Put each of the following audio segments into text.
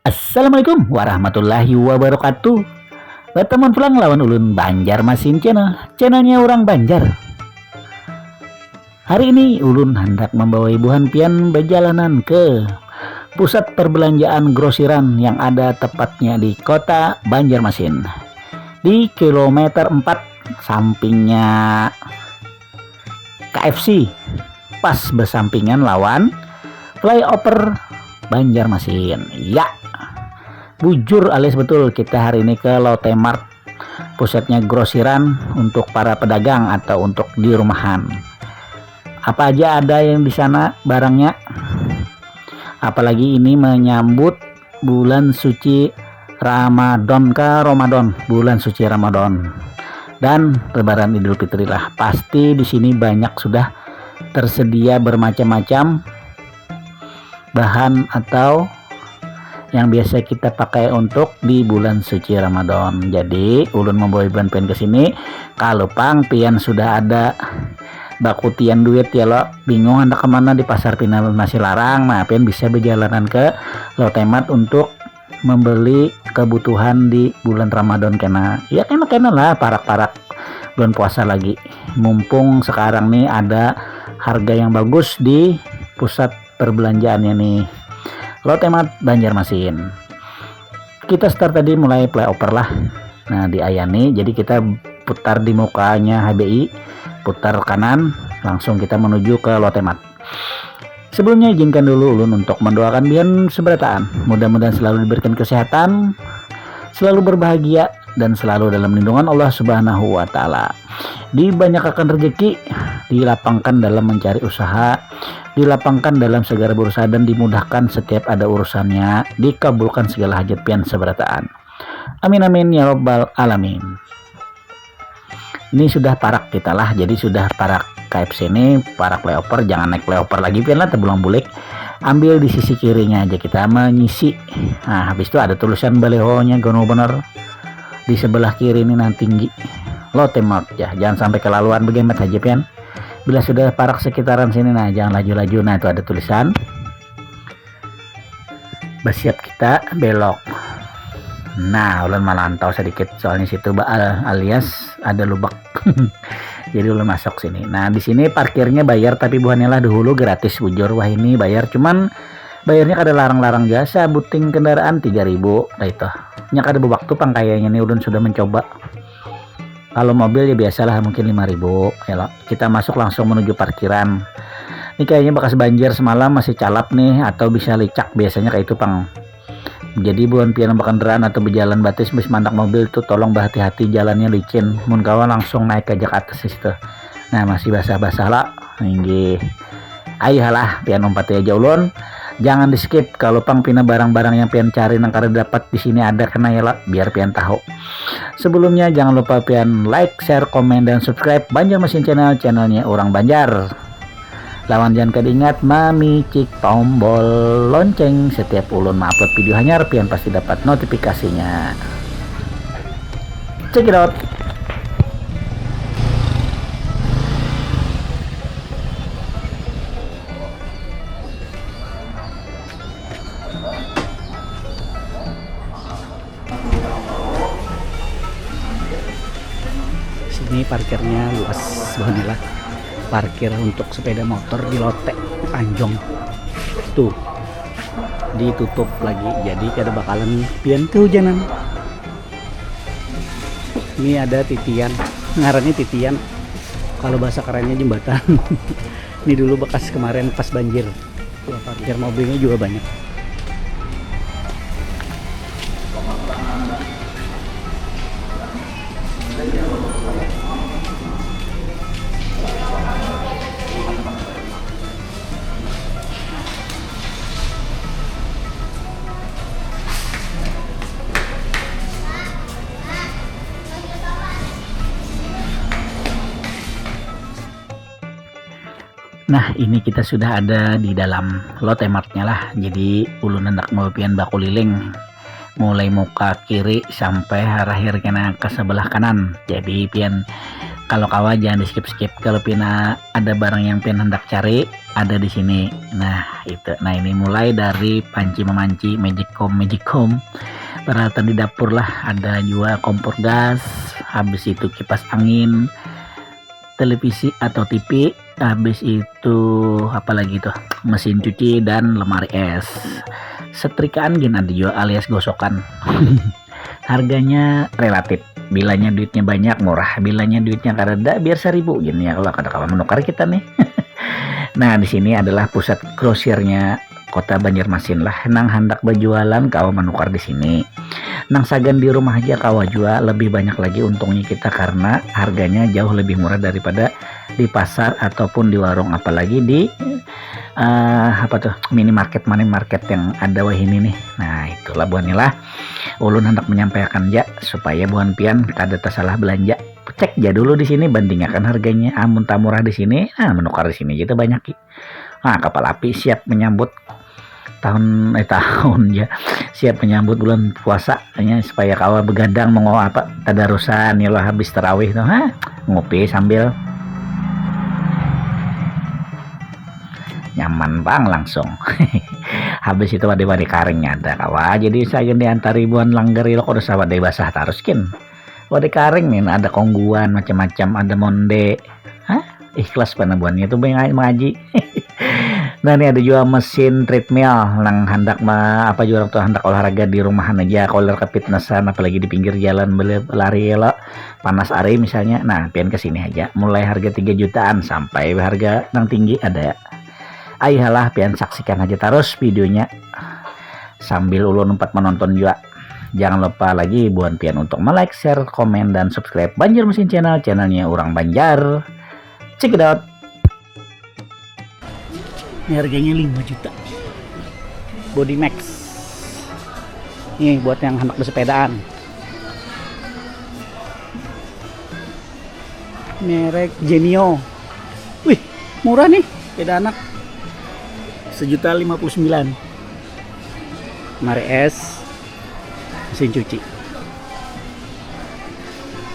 Assalamualaikum warahmatullahi wabarakatuh. Berteman pulang lawan ulun Banjarmasin channelnya orang Banjar. Hari ini ulun hendak membawa ibu pian berjalanan ke pusat perbelanjaan grosiran yang ada tepatnya di kota Banjarmasin, di kilometer 4 sampingnya KFC, pas bersampingan lawan flyover Banjarmasin. Ya, bujur alias betul, kita hari ini ke Lotte Mart, pusatnya grosiran untuk para pedagang atau untuk di rumahan. Apa aja ada yang di sana barangnya, apalagi ini menyambut bulan suci Ramadan bulan suci Ramadan dan Lebaran Idul Fitri lah. Pasti di sini banyak sudah tersedia bermacam-macam bahan atau yang biasa kita pakai untuk di bulan suci Ramadan. Jadi ulun membawa iban pian ke sini. Kalau pang pian sudah ada bakutian duit ya lo, bingung hendak kemana di pasar Pina masih larang. Nah, pian bisa berjalanan ke Lotte Mart untuk membeli kebutuhan di bulan Ramadan kena. Ya kena lah, parak-parak bulan puasa lagi. Mumpung sekarang nih ada harga yang bagus di pusat perbelanjaannya nih, Lotte Mart Banjarmasin. Kita start tadi mulai flyover lah. Nah, di Ayani, jadi kita putar di mukanya HBI, putar kanan, langsung kita menuju ke Lotte Mart. Sebelumnya izinkan dulu ulun untuk mendoakan bian seberataan. Mudah-mudahan selalu diberikan kesehatan, selalu berbahagia, dan selalu dalam lindungan Allah Subhanahu wa Ta'ala. Dibanyakkan rezeki, dilapangkan dalam mencari usaha, dilapangkan dalam segala berusaha, dan dimudahkan setiap ada urusannya, dikabulkan segala hajat pian seberataan. Amin amin ya robbal alamin. Ini sudah parak kita lah, jadi sudah parak KFC ini, parak flyover. Jangan naik flyover lagi pian lah, terbulang bulik. Ambil di sisi kirinya aja kita mengisi. Nah, habis itu ada tulisan balehonya gono bener di sebelah kiri ini, nanti tinggi Lotte Mart ya. Jangan sampai kelaluan begemet aja pian. Bila sudah parak sekitaran sini, nah jangan laju-laju. Nah, itu ada tulisan. Bersiap kita belok. Nah, ulun malantau sedikit soalnya situ alias ada lubak. Jadi ulun masuk sini. Nah, di sini parkirnya bayar, tapi bukannya lah dahulu gratis bujur. Wah, ini bayar, cuman bayarnya kada larang-larang jasa, buting kendaraan 3.000. Nah itu nya kada waktu pang kayaknya nih ulun sudah mencoba. Kalau mobil ya biasalah mungkin 5.000. Ya, kita masuk langsung menuju parkiran. Ini kayaknya bekas banjir semalam masih calap nih, atau bisa licak biasanya kayak itu pang. Jadi bukan pian kendaraan atau berjalan batis bis mandak mobil itu tolong berhati-hati, jalannya licin. Mun kawan langsung naik aja ke atas situ. Nah, masih basah-basah lah. Inggih. Ayolah pian lompat aja ulun. Jangan di skip kalau pang pina barang-barang yang pian cari nang kada dapat di sini ada kena ya lah, biar pian tahu. Sebelumnya jangan lupa pian like, share, komen, dan subscribe Banjarmasin channelnya orang Banjar. Lawan jangan kada ingat mamicik tombol lonceng setiap ulun upload video hanyar, pian pasti dapat notifikasinya. Check it out. Ini parkirnya luas banget lah, parkir untuk sepeda motor di Lotte Tanjung tuh ditutup lagi, jadi kada bakalan pian kehujanan. Ini ada titian, ngarannya titian, kalau bahasa kerennya jembatan. Ini dulu bekas kemarin pas banjir. Tuh, parkir mobilnya juga banyak. Nah, ini kita sudah ada di dalam Lotte Mart-nya lah. Jadi ulun hendak mau pian baku liling mulai muka kiri sampai akhir kena ke sebelah kanan. Jadi pian kalau kawa jangan di skip kalau pina ada barang yang pian hendak cari ada di sini. Nah itu, nah ini mulai dari panci memanci, magic comb, peralatan di dapur lah, ada juga kompor gas, habis itu kipas angin, televisi atau TV, habis itu apalagi tuh mesin cuci dan lemari es, setrikaan gini ada juga alias gosokan. Harganya relatif, bilanya duitnya banyak murah, bilanya duitnya kareda biar 1000 gini ya kalau kada kawan menukar kita nih. Nah di sini adalah pusat grosirnya kota Banjarmasin lah. Nang hendak berjualan kawa menukar di sini. Nang sagan di rumah aja kawa jual lebih banyak lagi untungnya kita karena harganya jauh lebih murah daripada di pasar ataupun di warung, apalagi di apa tuh minimarket yang ada wah ini nih. Nah itulah buannya lah ulun hendak menyampaikan ja supaya buan pian kada salah belanja. Cek ja dulu di sini, bandingkan harganya, amun tak murah di sini nah menukar di sini gitu banyak. Nah kapal api siap menyambut tahun ya, siap menyambut bulan puasa ya, supaya kawa begadang mau apa tadarusan ya lo habis tarawih tuh ngopi sambil nyaman bang langsung. Habis itu wadi karingnya ada kawa, jadi saya di antara ribuan langgar lo udah sawat deh basah taruskin wadi karing nih, ada kongguan macam-macam, ada monde ikhlas penebuannya itu mengaji. Nah ini ada juga mesin treadmill nang hendak apa juga tuh hendak olahraga di rumahan aja, kalau ke fitnessan apalagi di pinggir jalan lari lo panas hari misalnya. Nah pian kesini aja, mulai harga 3 jutaan sampai harga nang tinggi ada. Ayolah pian saksikan aja terus videonya sambil ulun empat menonton juga. Jangan lupa lagi buat pian untuk like, share, komen, dan subscribe Banjarmasin channelnya orang Banjar. Check it out. Ini harganya 5 juta. Body Max. Ini buat yang hendak bersepedaan. Merek Genio. Wih, murah nih. Sepeda anak. 1.059.000. Mari es, mesin cuci.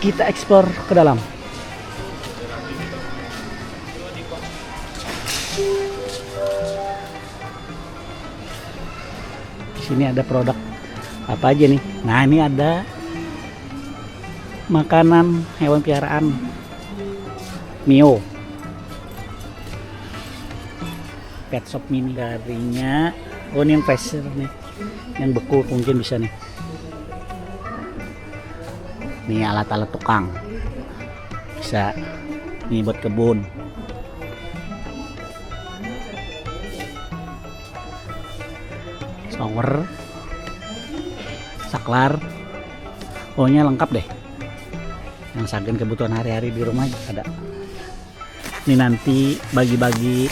Kita eksplor ke dalam. Di sini ada produk apa aja nih? Nah ini ada makanan hewan piaraan Mio. Pet shop mini darinya. Oh ini yang freezer nih, yang beku mungkin bisa nih. Nih alat-alat tukang bisa, ini buat kebun. Shower, saklar, pokoknya lengkap deh. Yang sagen kebutuhan hari-hari di rumah ada. Ini nanti bagi-bagi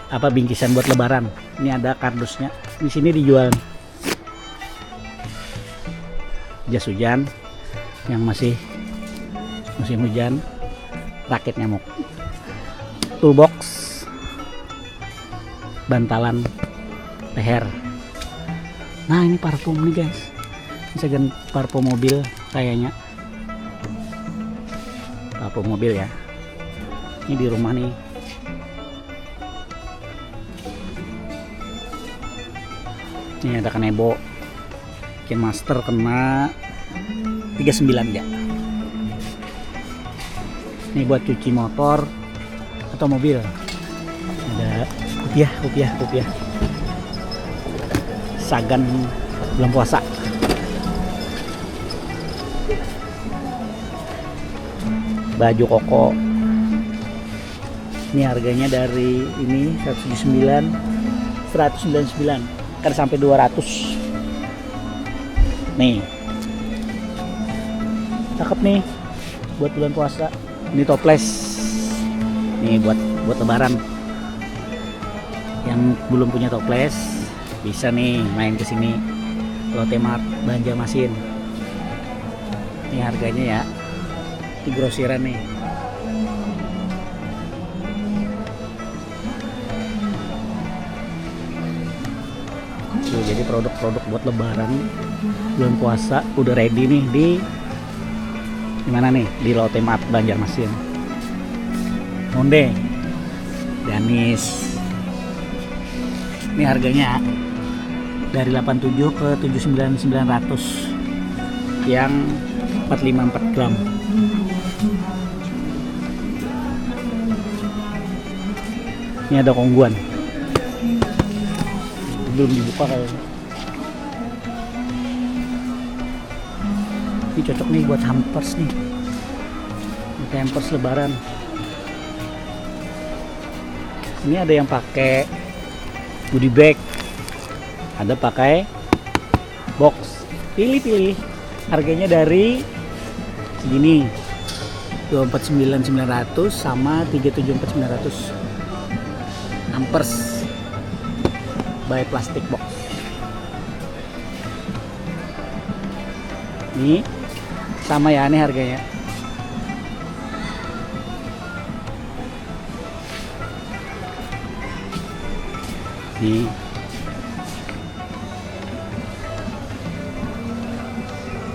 apa bingkisan buat lebaran. Ini ada kardusnya di sini dijual. Jas hujan yang masih musim hujan, rakit nyamuk, toolbox, bantalan leher. Nah ini parfum nih guys, misalkan parfum mobil kayaknya, parfum mobil ya. Ini di rumah nih. Ini ada Kanebo Kin Master kena 39 ya. Ini buat cuci motor atau mobil. Ada rupiah. Sagan bulan puasa. Baju koko. Ini harganya dari ini 199 kan sampai 200. Nih cakep nih buat bulan puasa. Ini toples nih buat lebaran. Yang belum punya toples bisa nih main ke sini Lotte Mart Banjarmasin. Ini harganya ya di grosiran nih. Tuh, jadi produk-produk buat lebaran bulan puasa udah ready nih di mana nih, di Lotte Mart Banjarmasin. Onde Danis ini harganya dari 87 ke 79.900 yang 454 gram. Ini ada kongguan belum dibuka kayaknya. Ini cocok nih buat hampers nih, buat hampers lebaran. Ini ada yang pakai goodie bag, ada pakai box. Pilih-pilih. Harganya dari segini 249.900 sama 374.900 hampers by plastic box. Ini sama ya, ini harganya. Nih.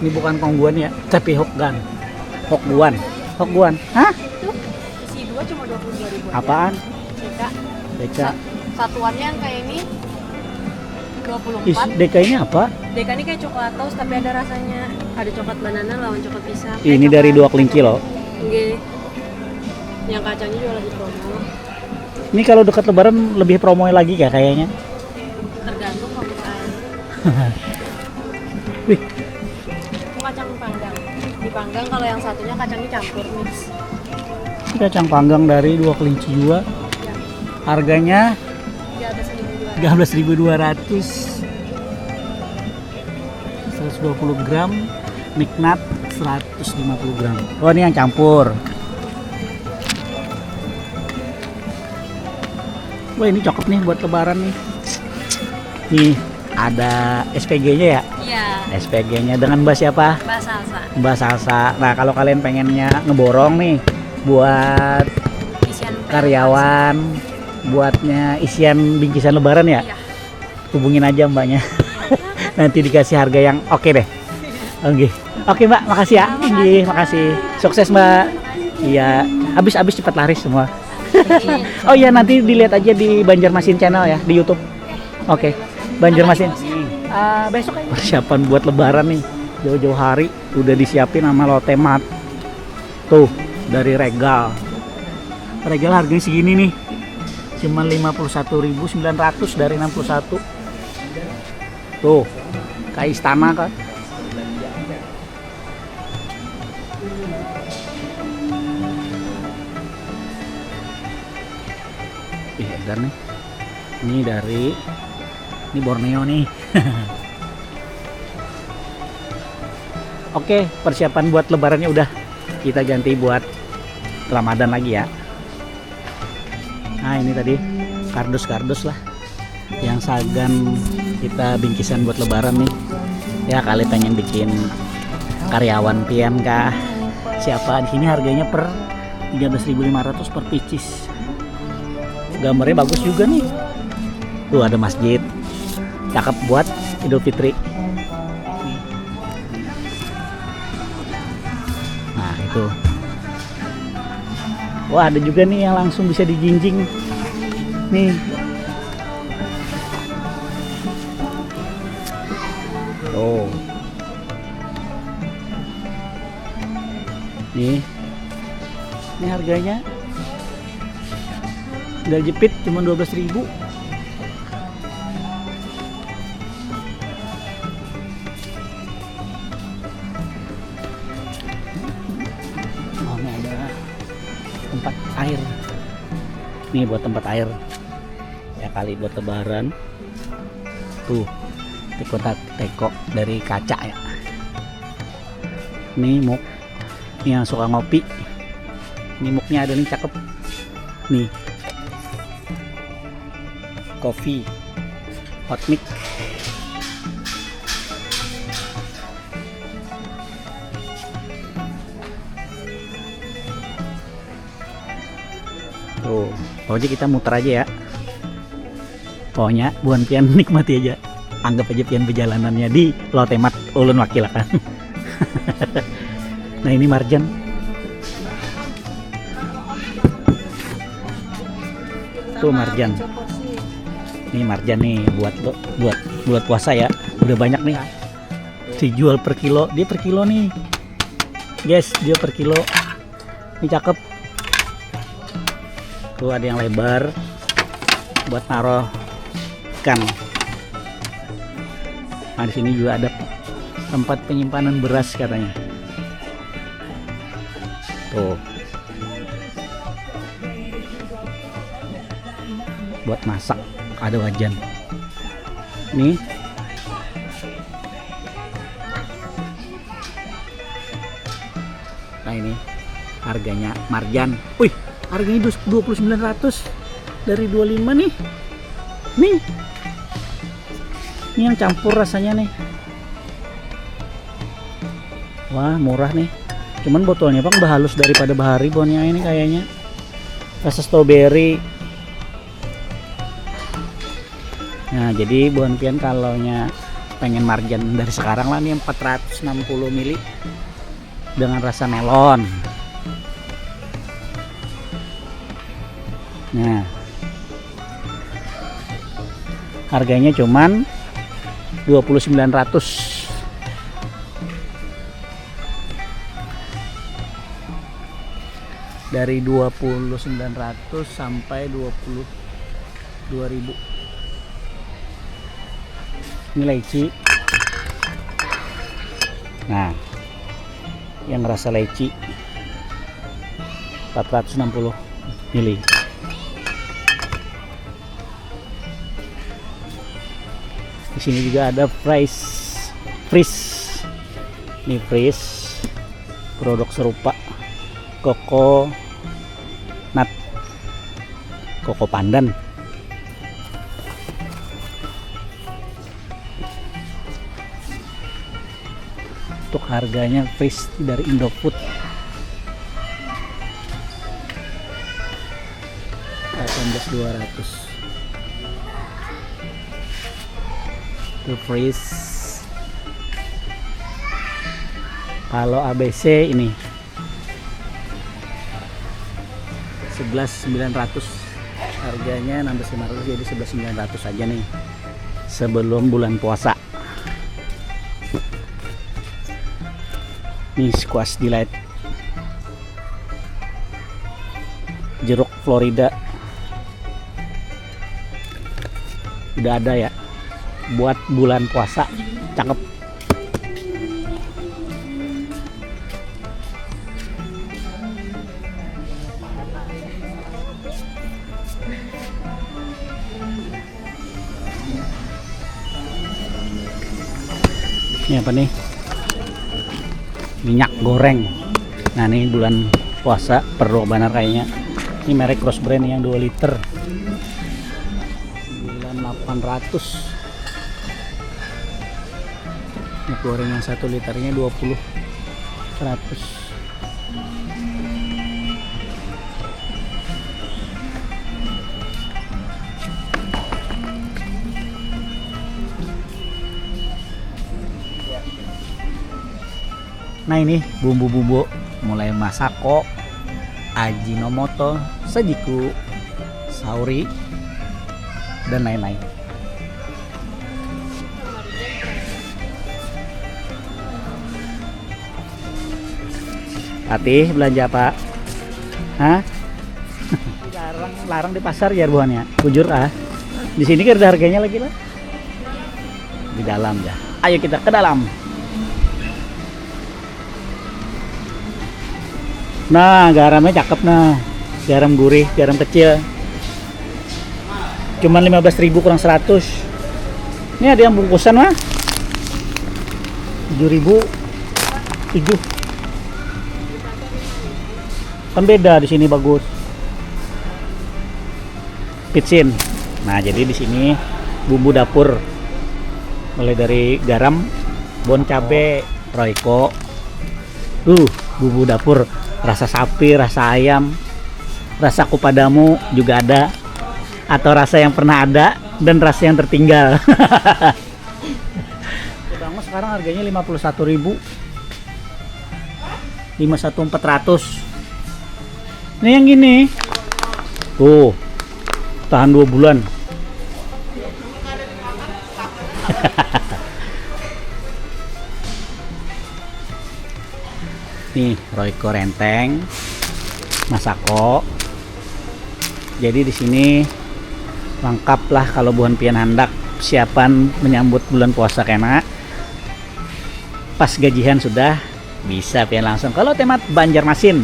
Ini bukan kongguan ya, tapi hokguan. Hokguan. Hokguan. Hah? Isi 2 cuma 22.000. Apaan? Deka. Deka. Satuannya yang kayak ini 24. Deka ini apa? Deka ini kayak coklat toast tapi ada rasanya. Ada coklat banana lawan coklat pisang. Ini dari 2 kelinci loh. Nggih. Yang kacangnya juga lagi promo. Ini kalau dekat lebaran lebih promo lagi ya kayaknya. Tergantung pembukaan. Wih, Kacang panggang. Dipanggang, kalau yang satunya kacangnya campur mix. ini kacang panggang dari 2 kelinci juga. Ya. Harganya 13.200. 120 gram, niknat 150 gram. Oh, ini yang campur. Wah, ini cakep nih buat lebaran nih. Nih, ada SPG-nya ya? Iya. SPG-nya dengan Mbak siapa? Mbak Salsa. Mbak Salsa. Nah, kalau kalian pengennya ngeborong nih buat Isian karyawan, buatnya isian bingkisan lebaran ya, Iya. hubungin aja mbaknya. Nanti dikasih harga yang oke deh. Oke, oke mbak, makasih ya. Iya, makasih. Sukses mbak. Iya, habis cepat laris semua. Oh iya, nanti dilihat aja di Banjarmasin channel ya, di YouTube. Oke, Banjarmasin. Besok aja. Persiapan buat lebaran nih, jauh-jauh hari udah disiapin sama Lotte Mart. Tuh, dari Regal. Regal harganya segini nih, cuma 51.900 dari 61. Tuh, kayak istana kan. Ih, edan nih. Ini dari Borneo nih. Oke, persiapan buat lebarannya udah. Kita ganti buat Ramadan lagi ya. Nah, ini tadi kardus-kardus lah yang Sagan kita bingkisan buat lebaran nih. Ya, kali pengen bikin karyawan pian kah? Siapa di sini harganya per 13.500 per pieces. Gambarnya bagus juga nih. Tuh ada masjid. Cakep buat Idul Fitri. Nah, itu. Wah, ada juga nih yang langsung bisa dijinjing. Nih. Oh. Nih. Ini harganya nggak jepit, cuma 12.000. Oh, ini ada tempat air. Nih buat tempat air. Ya kali buat lebaran. Tuh, teko dari kaca ya. Nih muk. Ini yang suka ngopi. Ini muknya ada nih, cakep. Nih. Coffee hot mic. Tuh, pokoknya kita muter aja ya. Pokoknya buan pian nikmati aja. anggap aja pian perjalanannya di Lotemat ulun wakil kan. Nah ini marjan. Tuh marjan. Ini marjan nih buat puasa ya. Udah banyak nih. Dijual per kilo. Dia per kilo nih. Guys, dia per kilo. Ini cakep. Tuh ada yang lebar buat naruh ikan. Nah, di sini juga ada tempat penyimpanan beras katanya. Tuh. Buat masak ada wajan. Nih. Nah ini harganya marjan. Wih, harganya 2900 dari 25 nih. Nih. Ini yang campur rasanya nih. Wah, murah nih. Cuman botolnya Bang halus daripada Bahari bonnya ini kayaknya. Rasa stroberi. Nah, jadi buan pian kalaunya pengen marjan dari sekarang lah nih 460 ml dengan rasa melon. Nah, harganya cuman 2900. Dari 2900 sampai 22.000. Ini leci. Nah, yang rasa leci 460 ml. Di sini juga ada freeze. Ini freeze produk serupa Koko Nut, Koko Pandan. Untuk harganya freeze dari Indofood 18.200. Itu freeze. Kalau ABC ini 11.900, harganya 16.500 jadi 11.900 aja nih sebelum bulan puasa. Nih squash delight jeruk Florida udah ada ya buat bulan puasa, cakep. Ini apa nih? Minyak goreng. Nah ini bulan puasa perlu benar kayaknya. Ini merek Cross Brand yang 2 liter 9.800. Minyak goreng yang 1 liternya 20 100. Nah ini bumbu-bumbu mulai masako, ajinomoto, sajiku, sauri, dan lain-lain. Hati belanja Pak? Hah? Larang di pasar ya buahnya. Jujur ah. Di sini kan ada harganya lagi lah. Di dalam ya. Ayo kita ke dalam. Nah, garamnya cakep nah. Garam gurih, garam kecil. Cuman 15.000 kurang 100. Ini ada yang bungkusan mah. 7.000. 7. Kan beda di sini bagus. Pitsin. Nah, jadi di sini bumbu dapur. Mulai dari garam, bon cabe, royco. Bumbu dapur. Rasa sapi, rasa ayam, rasa kupadamu juga ada, atau rasa yang pernah ada dan rasa yang tertinggal. sekarang harganya 51.000. 51.400. Ini yang gini. Tuh. Tahan 2 bulan. Nih, Royco Renteng, Masako. Jadi di sini lengkap lah kalau buhan pian hendak persiapan menyambut bulan puasa kena. Pas gajian sudah bisa pian langsung. Kalau temat Banjarmasin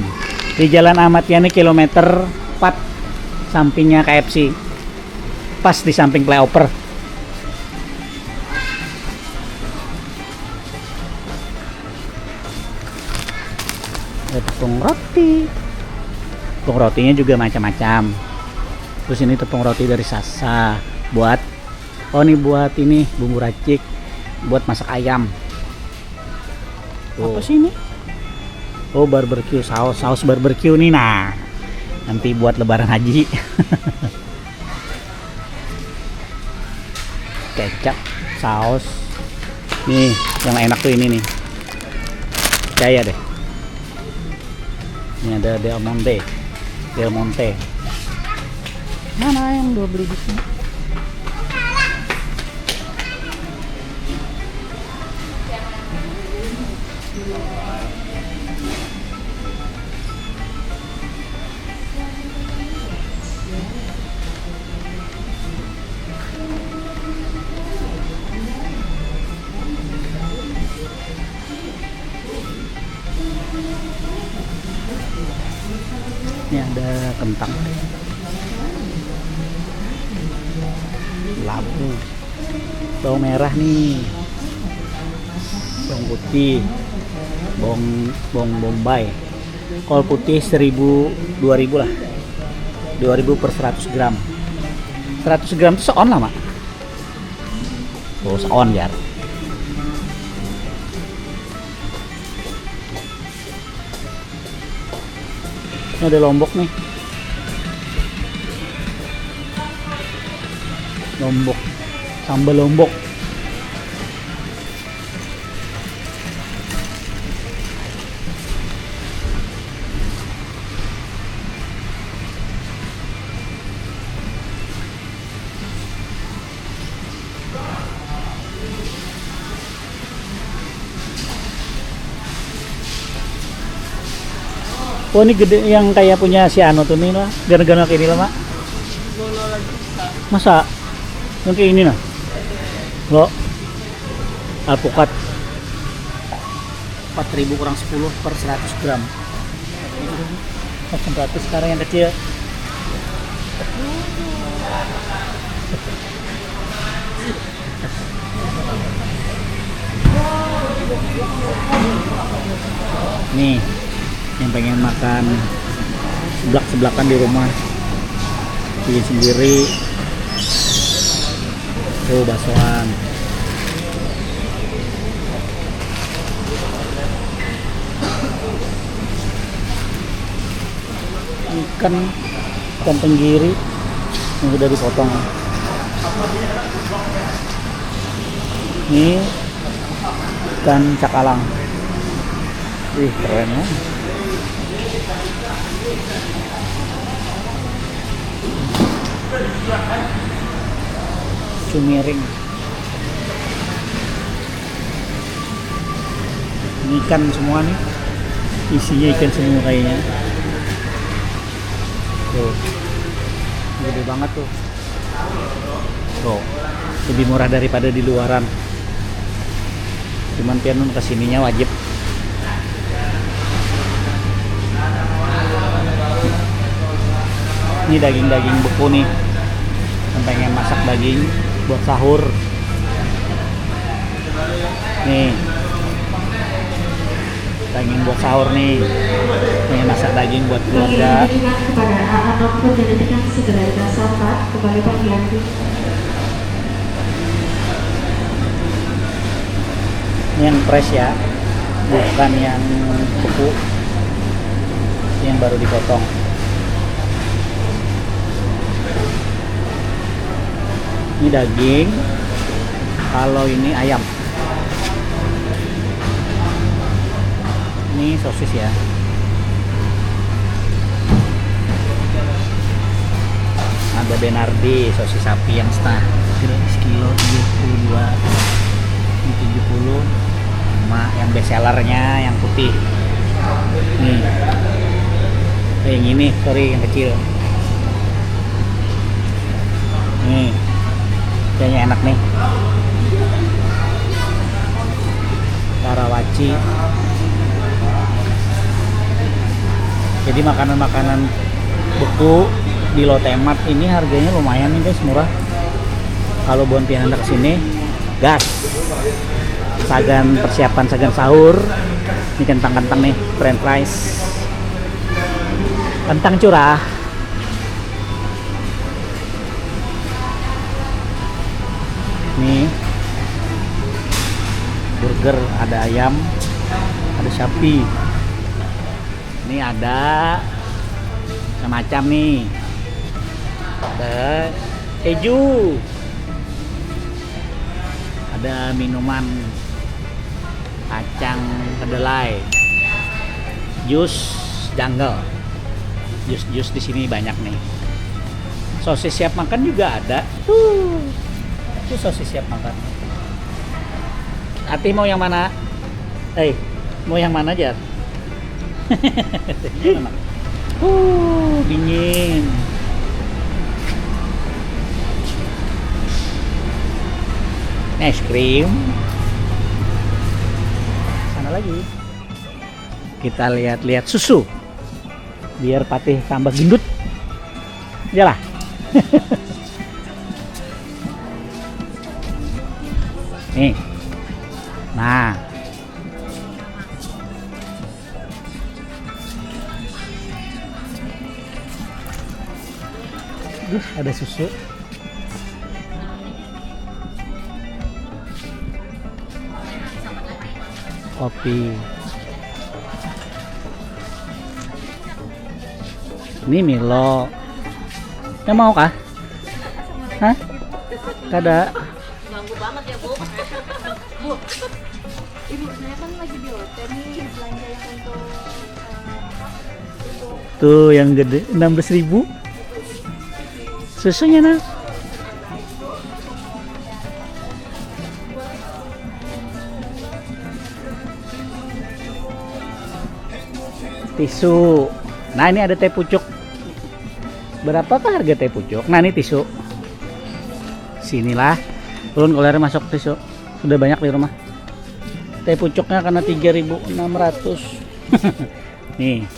di Jalan Ahmad Yani kilometer 4 sampingnya KFC. Pas di samping flyover. Ada tepung roti. Tepung rotinya juga macam-macam. Terus ini tepung roti dari Sasa buat buat ini bumbu racik buat masak ayam. Tuh. Apa sih ini? Oh, barbecue saus barbecue nih. Nah, nanti buat lebaran haji. Kecap, saus. Nih, yang enak tuh ini nih. Percaya deh. Ini ada Del Monte. Mana yang udah beli di sini? Ini ada kentang, labu, bawang merah nih, bawang putih, bawang bombay, kol putih 2000 lah, 2000 per 100 gram. 100 gram itu seon lah mak. Oh, seon ya. Ini ada lombok nih. Lombok. Sambal lombok. Oh, ini gede yang kayak punya si Ano tuh nih lah. Gara-gara kayak ini lah, Mak. Masa? Yang kayak ini nah. Lo. Alpukat. 4.000 kurang 10 per 100 gram. 100 sekarang yang kecil. Nih. Yang pengen makan seblak-seblakan di rumah bikin sendiri. Tuh baksoan. Ikan tenggiri yang udah dipotong. Ini ikan cakalang. Wih, keren ya. Cumiring. Ini ikan semua nih. Isinya ikan semua kayaknya. Tuh. Gede banget tuh. Tuh. Lebih murah daripada di luaran. Cuman pianun kesininya wajib. Ini daging-daging beku nih. Yang pengen masak daging buat sahur. Nih. Daging buat sahur nih. Pengen masak daging buat keluarga. Kepada AA Nokpun Jenetikan segera dilaksanakan kembali panggilan. Ini yang fresh ya. Bukan yang beku. Yang baru dipotong. Ini daging, kalau ini ayam. Ini sosis ya. Ada Benardi, sosis sapi yang setengah sekilo 72. Ini 70. Sama yang best sellernya yang putih. Nih. Yang ini, sorry yang kecil. Nih. Kayaknya enak nih. Karawaci. Jadi makanan-makanan beku di Lotte Mart ini harganya lumayan nih guys, murah. Kalau buat pian Anda kesini, gas. Persiapan sagan sahur. Ini kentang-kentang nih, french fries. Kentang curah. Nih. Burger, ada ayam, ada sapi. Ini ada macam-macam nih. Ada keju. Ada minuman kacang kedelai. Jus jungle. Jus di sini banyak nih. Sosis siap makan juga ada. Itu sosis siap makan. Ati mau yang mana? Mau yang mana aja? Dingin. Es krim. Sana lagi. Kita lihat-lihat susu. Biar Patih tambah gendut. Iyalah. Nih. Nah. Ada susu. Kopi. Ini Milo. Yang mau kah? Hah? Kada. Ganggu banget ya, Bu. Bu. Ibu, saya kan lagi di Lotte nih, belanja yang untuk Tuh yang gede 16.000. Susunya nah. Tisu. Nah, ini ada teh pucuk. Berapakah harga teh pucuk? Nah, ini tisu. Sinilah. Ulun kalau masuk tisu. Sudah banyak di rumah. Teh pucuknya karena 3.600. Nih.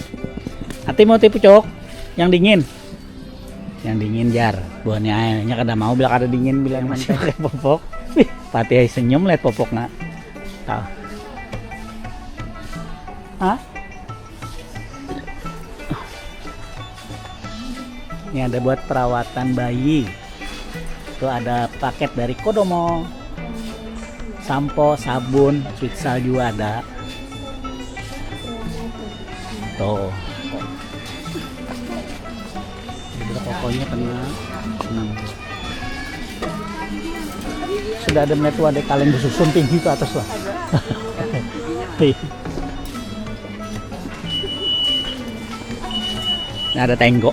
Ati mau teh pucuk yang dingin. Yang dingin jar. Buahnya ayahnya kada mau bilang ada dingin bilang masih pakai popok. Patih senyum lihat popoknya. Tahu. Hah? Ini ada buat perawatan bayi. Itu ada paket dari Kodomo. Sampo, sabun, sweet salju ada. Tuh. Pokoknya kena 6. Sudah ada metu ada kaleng disusun tinggi ke atas lah. Ini ada tenggo.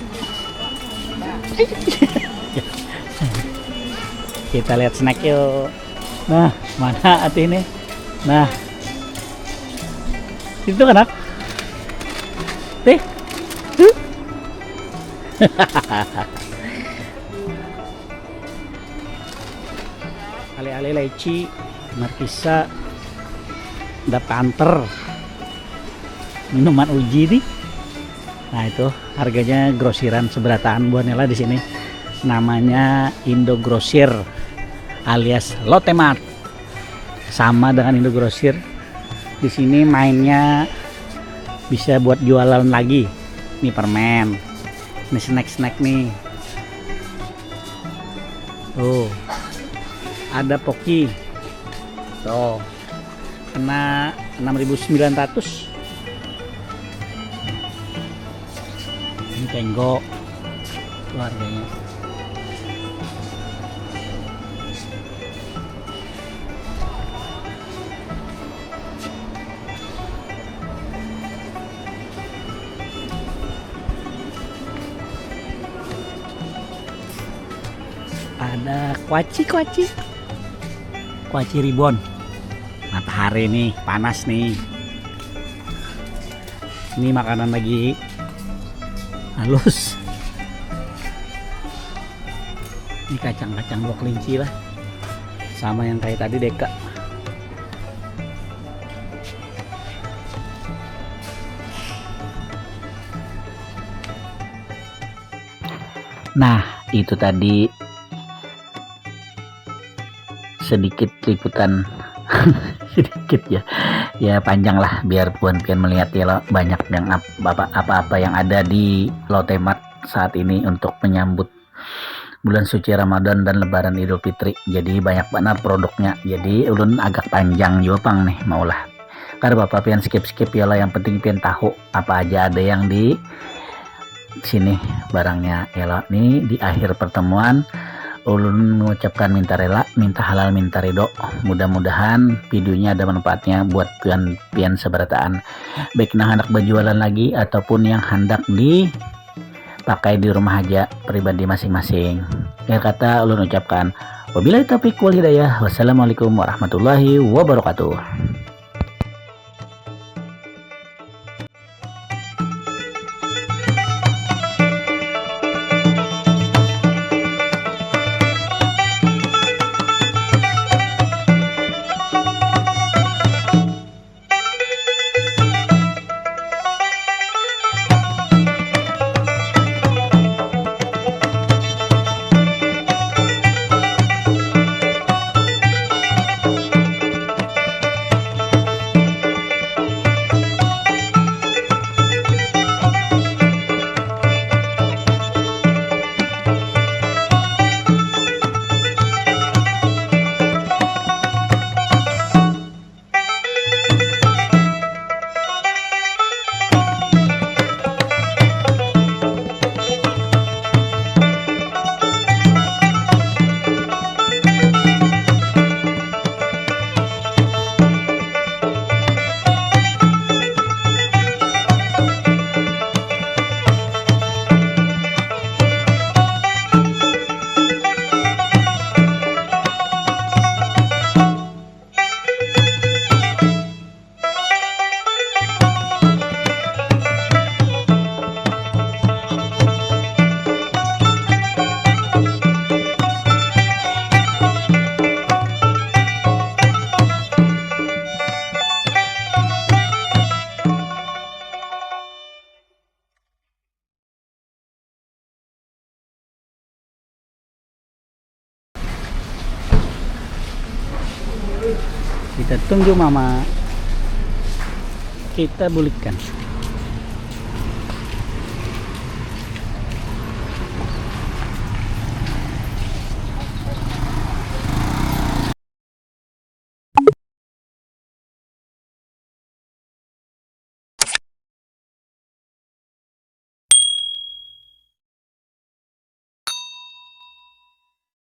Kita lihat snack yuk. Nah, mana hati ini? Nah, itu kan nak? Ale-ale leci, markisa, ada panter, minuman uji nih. Nah itu harganya grosiran seberataan buat Nela di sini. Namanya Indo Grosir alias Lotte Mart. Sama dengan Indo Grosir. Di sini mainnya bisa buat jualan lagi. Ini permen. Ini snack-snack nih. Tuh. Ada Poki. Tuh. Kena 6.900. Ini Tenggo. Itu harganya. ada kuaci ribon. Matahari nih panas nih. Ini makanan lagi halus. Ini kacang-kacang dua kelinci lah, sama yang kayak tadi Deka. Nah, itu tadi sedikit liputan sedikit ya panjang lah biar puan pian melihat ya lo, banyak yang apa-apa yang ada di Lotte-Mart saat ini untuk menyambut bulan suci Ramadan dan Lebaran Idul Fitri. Jadi banyak banget produknya, jadi ulun agak panjang jopang nih maulah karena bapak pian skip ya lo, yang penting pian tahu apa aja ada yang di sini barangnya ya lo. Nih di akhir pertemuan ulun mengucapkan minta rela, minta halal, minta ridho. Mudah-mudahan videonya ada manfaatnya buat pian seberataan, baik nah hendak berjualan lagi ataupun yang hendak dipakai di rumah aja pribadi masing-masing. Ya kata ulun ucapkan wabillahi taufiq wal hidayah. Wassalamualaikum warahmatullahi wabarakatuh. Kita tunggu mama, kita bulikan.